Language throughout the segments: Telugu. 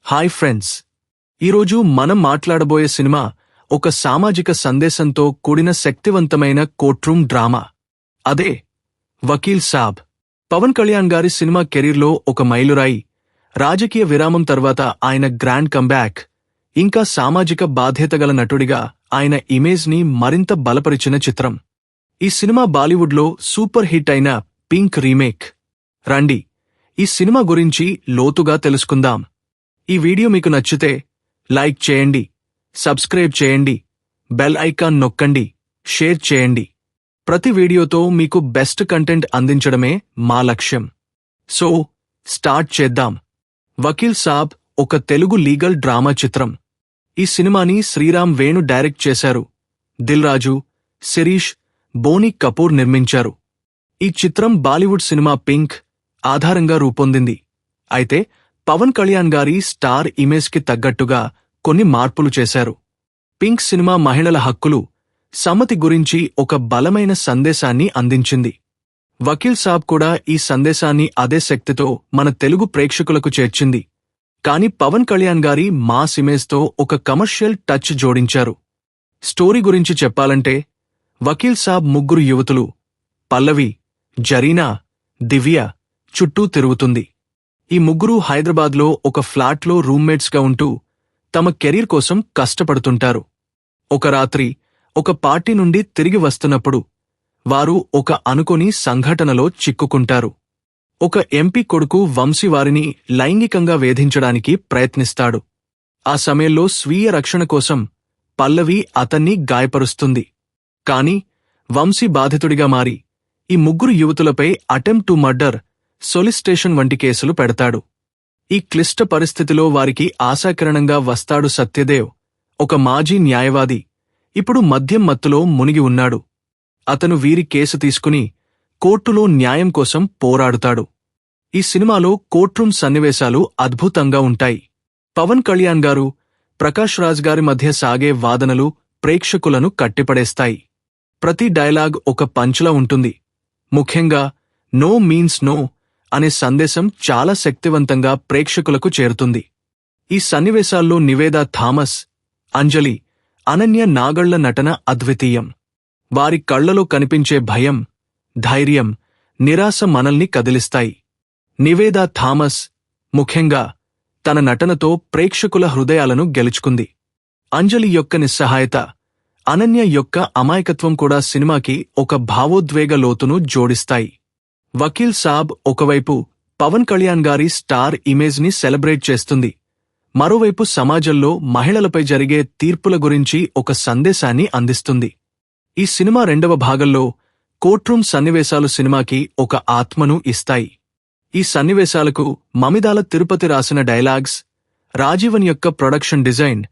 హాయ్ ఫ్రెండ్స్, ఈరోజు మనం మాట్లాడబోయే సినిమా ఒక సామాజిక సందేశంతో కూడిన శక్తివంతమైన కోర్ట్రూమ్ డ్రామా. అదే వకీల్ సాబ్. పవన్ కళ్యాణ్ గారి సినిమా కెరీర్లో ఒక మైలురాయి. రాజకీయ విరామం తర్వాత ఆయన గ్రాండ్ కంబ్యాక్, ఇంకా సామాజిక బాధ్యతగల నటుడిగా ఆయన ఇమేజ్ని మరింత బలపరిచిన చిత్రం. ఈ సినిమా బాలీవుడ్లో సూపర్ హిట్ అయిన పింక్ రీమేక్. రండి ఈ సినిమా గురించి లోతుగా తెలుసుకుందాం. ఈ వీడియో మీకు నచ్చితే లైక్ చేయండి, సబ్స్క్రైబ్ చేయండి, బెల్ ఐకాన్ నొక్కండి, షేర్ చేయండి. ప్రతి వీడియోతో మీకు బెస్ట్ కంటెంట్ అందించడమే మా లక్ష్యం. సో స్టార్ట్ చేద్దాం. వకీల్ సాబ్ ఒక తెలుగు లీగల్ డ్రామా చిత్రం. ఈ సినిమాని శ్రీరామ్ వేణు డైరెక్ట్ చేశారు. దిల్ రాజు, శిరీష్, బోనీ కపూర్ నిర్మించారు. ఈ చిత్రం బాలీవుడ్ సినిమా పింక్ ఆధారంగా రూపొందింది. అయితే పవన్ కళ్యాణ్ గారి స్టార్ ఇమేజ్కి తగ్గట్టుగా కొన్ని మార్పులు చేశారు. పింక్ సినిమా మహిళల హక్కులు, సమ్మతి గురించి ఒక బలమైన సందేశాన్ని అందించింది. వకీల్ సాబ్ కూడా ఈ సందేశాన్ని అదే శక్తితో మన తెలుగు ప్రేక్షకులకు చేర్చింది. కాని పవన్ కళ్యాణ్ గారి మాస్ ఇమేజ్తో ఒక కమర్షియల్ టచ్ జోడించారు. స్టోరీ గురించి చెప్పాలంటే వకీల్ సాబ్ ముగ్గురు యువతులు పల్లవి, జరీనా, దివ్య చుట్టూ తిరుగుతుంది. ఈ ముగ్గురు హైదరాబాద్లో ఒక ఫ్లాట్లో రూమ్మేట్స్గా ఉంటూ తమ కెరీర్ కోసం కష్టపడుతుంటారు. ఒక రాత్రి ఒక పార్టీ నుండి తిరిగి వస్తున్నప్పుడు వారు ఒక అనుకోని సంఘటనలో చిక్కుకుంటారు. ఒక ఎంపీ కొడుకు వంశీ వారిని లైంగికంగా వేధించడానికి ప్రయత్నిస్తాడు. ఆ సమయంలో స్వీయ రక్షణ కోసం పల్లవి అతన్ని గాయపరుస్తుంది. కాని వంశీ బాధితుడిగా మారి ఈ ముగ్గురు యువతులపై అటెంప్ట్ టు మర్డర్, సొలిసిటేషన్ వంటి కేసులు పెడతాడు. ఈ క్లిష్ట పరిస్థితిలో వారికి ఆశాకిరణంగా వస్తాడు సత్యదేవ్, ఒక మాజీ న్యాయవాది. ఇప్పుడు మద్యం మత్తులో మునిగి ఉన్నాడు. అతను వీరి కేసు తీసుకుని కోర్టులో న్యాయం కోసం పోరాడుతాడు. ఈ సినిమాలో కోర్ట్రూమ్ సన్నివేశాలు అద్భుతంగా ఉంటాయి. పవన్ కళ్యాణ్ గారు, ప్రకాష్ రాజ్ గారి మధ్య సాగే వాదనలు ప్రేక్షకులను కట్టిపడేస్తాయి. ప్రతి డైలాగ్ ఒక పంచ్లా ఉంటుంది. ముఖ్యంగా నో మీన్స్ నో అనే సందేశం చాలా శక్తివంతంగా ప్రేక్షకులకు చేరుతుంది. ఈ సన్నివేశాల్లో నివేదా థామస్, అంజలి, అనన్య నాగళ్ల నటన అద్వితీయం. వారి కళ్లలో కనిపించే భయం, ధైర్యం, నిరాశ మనల్ని కదిలిస్తాయి. నివేదా థామస్ ముఖ్యంగా తన నటనతో ప్రేక్షకుల హృదయాలను గెలుచుకుంది. అంజలి యొక్క నిస్సహాయత, అనన్య యొక్క అమాయకత్వం కూడా సినిమాకి ఒక భావోద్వేగ లోతును జోడిస్తాయి. వకీల్ సాబ్ ఒకవైపు పవన్ కళ్యాణ్ గారి స్టార్ ఇమేజ్ని సెలబ్రేట్ చేస్తుంది. మరోవైపు సమాజంలో మహిళలపై జరిగే తీర్పుల గురించి ఒక సందేశాన్ని అందిస్తుంది. ఈ సినిమా రెండవ భాగంలో కోర్ట్రూమ్ సన్నివేశాలు సినిమాకి ఒక ఆత్మను ఇస్తాయి. ఈ సన్నివేశాలకు మమిదాల తిరుపతి రాసిన డైలాగ్స్, రాజీవన్ యొక్క ప్రొడక్షన్ డిజైన్,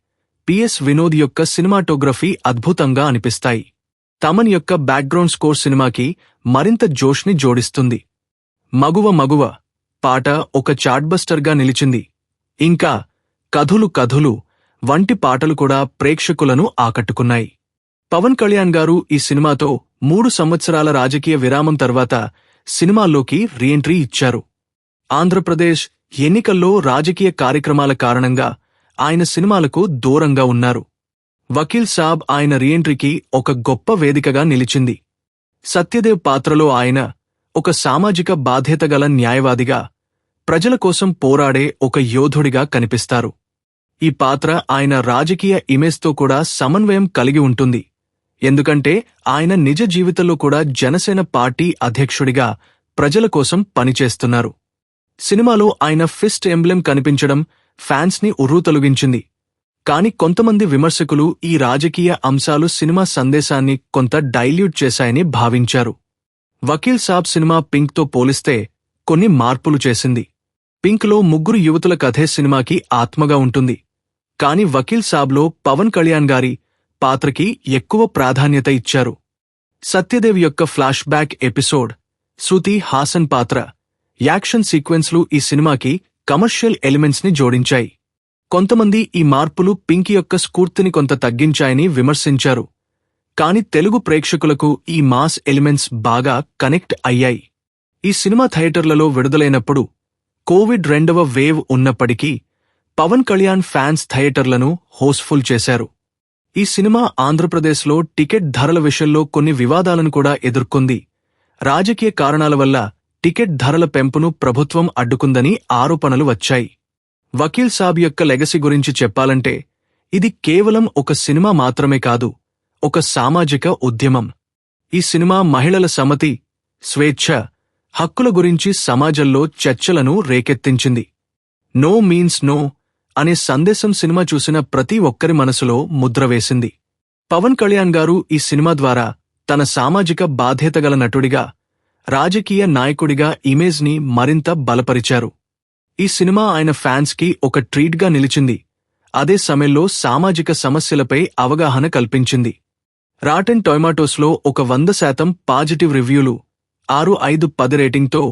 పిఎస్ వినోద్ యొక్క సినిమాటోగ్రఫీ అద్భుతంగా అనిపిస్తాయి. తమన్ యొక్క బ్యాక్గ్రౌండ్ స్కోర్ సినిమాకి మరింత జోష్ని జోడిస్తుంది. మగువ మగువ పాట ఒక చార్ట్బస్టర్గా నిలిచింది. ఇంకా కథులు కథులు వంటి పాటలు కూడా ప్రేక్షకులను ఆకట్టుకున్నాయి. పవన్ కళ్యాణ్ గారు ఈ సినిమాతో 3 సంవత్సరాల రాజకీయ విరామం తర్వాత సినిమాల్లోకి రీఎంట్రీ ఇచ్చారు. ఆంధ్రప్రదేశ్ ఎన్నికల్లో రాజకీయ కార్యక్రమాల కారణంగా ఆయన సినిమాలకు దూరంగా ఉన్నారు. వకీల్ సాబ్ ఆయన రీఎంట్రీకి ఒక గొప్ప వేదికగా నిలిచింది. సత్యదేవ్ పాత్రలో ఆయన ఒక సామాజిక బాధ్యతగల న్యాయవాదిగా, ప్రజల కోసం పోరాడే ఒక యోధుడిగా కనిపిస్తారు. ఈ పాత్ర ఆయన రాజకీయ ఇమేజ్తో కూడా సమన్వయం కలిగి ఉంటుంది. ఎందుకంటే ఆయన నిజ జీవితంలో కూడా జనసేన పార్టీ అధ్యక్షుడిగా ప్రజల కోసం పనిచేస్తున్నారు. సినిమాలో ఆయన ఫిస్ట్ ఎంబ్లెం కనిపించడం ఫ్యాన్స్ని ఉర్రూతలూగించింది. కాని కొంతమంది విమర్శకులు ఈ రాజకీయ అంశాలు సినిమా సందేశాన్ని కొంత డైల్యూట్ చేశాయని భావించారు. వకీల్ సాబ్ సినిమా పింక్తో పోలిస్తే కొన్ని మార్పులు చేసింది. పింక్లో ముగ్గురు యువతుల కథే సినిమాకి ఆత్మగా ఉంటుంది. కాని వకీల్ సాబ్లో పవన్ కళ్యాణ్ గారి పాత్రకి ఎక్కువ ప్రాధాన్యత ఇచ్చారు. సత్యదేవ్ యొక్క flash back episode, Shruti Haasan పాత్ర, యాక్షన్ సీక్వెన్స్లు ఈ సినిమాకి కమర్షియల్ ఎలిమెంట్స్ని జోడించాయి. కొంతమంది ఈ మార్పులు పింక్ యొక్క స్ఫూర్తిని కొంత తగ్గించాయని విమర్శించారు. కాని తెలుగు ప్రేక్షకులకు ఈ మాస్ ఎలిమెంట్స్ బాగా కనెక్ట్ అయ్యాయి. ఈ సినిమా థియేటర్లలో విడుదలైనప్పుడు కోవిడ్ 2వ వేవ్ ఉన్నప్పటికీ పవన్ కళ్యాణ్ ఫ్యాన్స్ థియేటర్లను హౌస్ఫుల్ చేశారు. ఈ సినిమా ఆంధ్రప్రదేశ్లో టికెట్ ధరల విషయంలో కొన్ని వివాదాలను కూడా ఎదుర్కొంది. రాజకీయ కారణాల వల్ల టికెట్ ధరల పెంపును ప్రభుత్వం అడ్డుకుందని ఆరోపణలు వచ్చాయి. వకీల్ సాబ్ యొక్క లెగసీ గురించి చెప్పాలంటే ఇది కేవలం ఒక సినిమా మాత్రమే కాదు, ఒక సామాజిక ఉద్యమం. ఈ సినిమా మహిళల సమతి, స్వేచ్ఛ, హక్కుల గురించి సమాజంలో చర్చలను రేకెత్తించింది. నో మీన్స్ నో అనే సందేశం సినిమా చూసిన ప్రతి ఒక్కరి మనసులో ముద్ర వేసింది. పవన్ కళ్యాణ్ గారు ఈ సినిమా ద్వారా తన సామాజిక బాధ్యతగల నటుడిగా, రాజకీయ నాయకుడిగా ఇమేజ్ని మరింత బలపరిచారు. ఈ సినిమా ఆయన ఫ్యాన్స్కి ఒక ట్రీట్గా నిలిచింది. అదే సమయంలో సామాజిక సమస్యలపై అవగాహన కల్పించింది. రాటెన్ టొమాటోస్లో ఒక 100% పాజిటివ్ రివ్యూలు, 6/5/10 రేటింగ్తో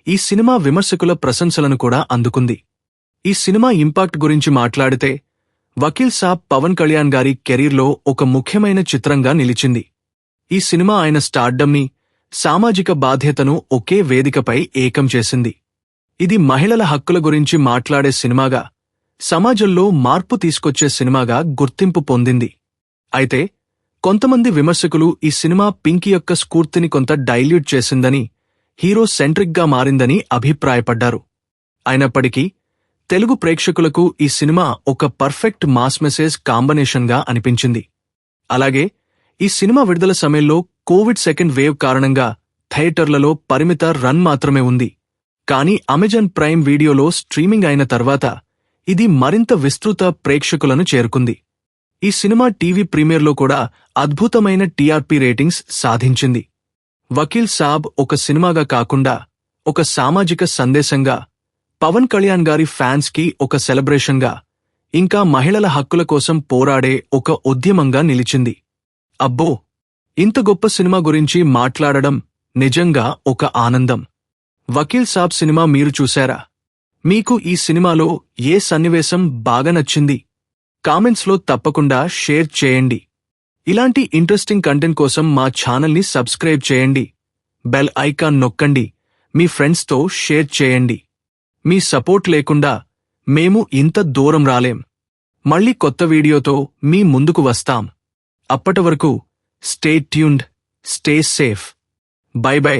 ఈ సినిమా విమర్శకుల ప్రశంసలను కూడా అందుకుంది. ఈ సినిమా ఇంపాక్ట్ గురించి మాట్లాడితే వకీల్ సాబ్ పవన్ కళ్యాణ్ గారి కెరీర్లో ఒక ముఖ్యమైన చిత్రంగా నిలిచింది. ఈ సినిమా ఆయన స్టార్డమ్ని, సామాజిక బాధ్యతను ఒకే వేదికపై ఏకం చేసింది. ఇది మహిళల హక్కుల గురించి మాట్లాడే సినిమాగా, సమాజంలో మార్పు తీసుకొచ్చే సినిమాగా గుర్తింపు పొందింది. అయితే కొంతమంది విమర్శకులు ఈ సినిమా పింకీ యొక్క స్ఫూర్తిని కొంత డైల్యూట్ చేసిందని, హీరో సెంట్రిక్గా మారిందని అభిప్రాయపడ్డారు. అయినప్పటికీ తెలుగు ప్రేక్షకులకు ఈ సినిమా ఒక పర్ఫెక్ట్ మాస్ మెసేజ్ కాంబినేషన్గా అనిపించింది. అలాగే ఈ సినిమా విడుదల సమయంలో కోవిడ్ సెకండ్ వేవ్ కారణంగా థియేటర్లలో పరిమిత రన్ మాత్రమే ఉంది. కానీ అమెజాన్ ప్రైమ్ వీడియోలో స్ట్రీమింగ్ అయిన తర్వాత ఇది మరింత విస్తృత ప్రేక్షకులను చేరుకుంది. ఈ సినిమా టీవీ ప్రీమియర్లో కూడా అద్భుతమైన టీఆర్పీ రేటింగ్స్ సాధించింది. వకీల్ సాబ్ ఒక సినిమాగా కాకుండా ఒక సామాజిక సందేశంగా, పవన్ కళ్యాణ్ గారి ఫ్యాన్స్కి ఒక సెలబ్రేషన్గా, ఇంకా మహిళల హక్కుల కోసం పోరాడే ఒక ఉద్యమంగా నిలిచింది. అబ్బో, ఇంత గొప్ప సినిమా గురించి మాట్లాడడం నిజంగా ఒక ఆనందం. వకీల్ సాబ్ సినిమా మీరు చూశారా? మీకు ఈ సినిమాలో ఏ సన్నివేశం బాగా నచ్చింది? కామెంట్స్లో తప్పకుండా షేర్ చేయండి. ఇలాంటి ఇంట్రెస్టింగ్ కంటెంట్ కోసం మా ఛానల్ని సబ్స్క్రైబ్ చేయండి. బెల్ ఐకాన్ నొక్కండి. మీ ఫ్రెండ్స్తో షేర్ చేయండి. మీ సపోర్ట్ లేకుండా మేము ఇంత దూరం రాలేం. మళ్ళీ కొత్త వీడియోతో మీ ముందుకు వస్తాం. అప్పటి వరకు stay tuned, stay safe. By by.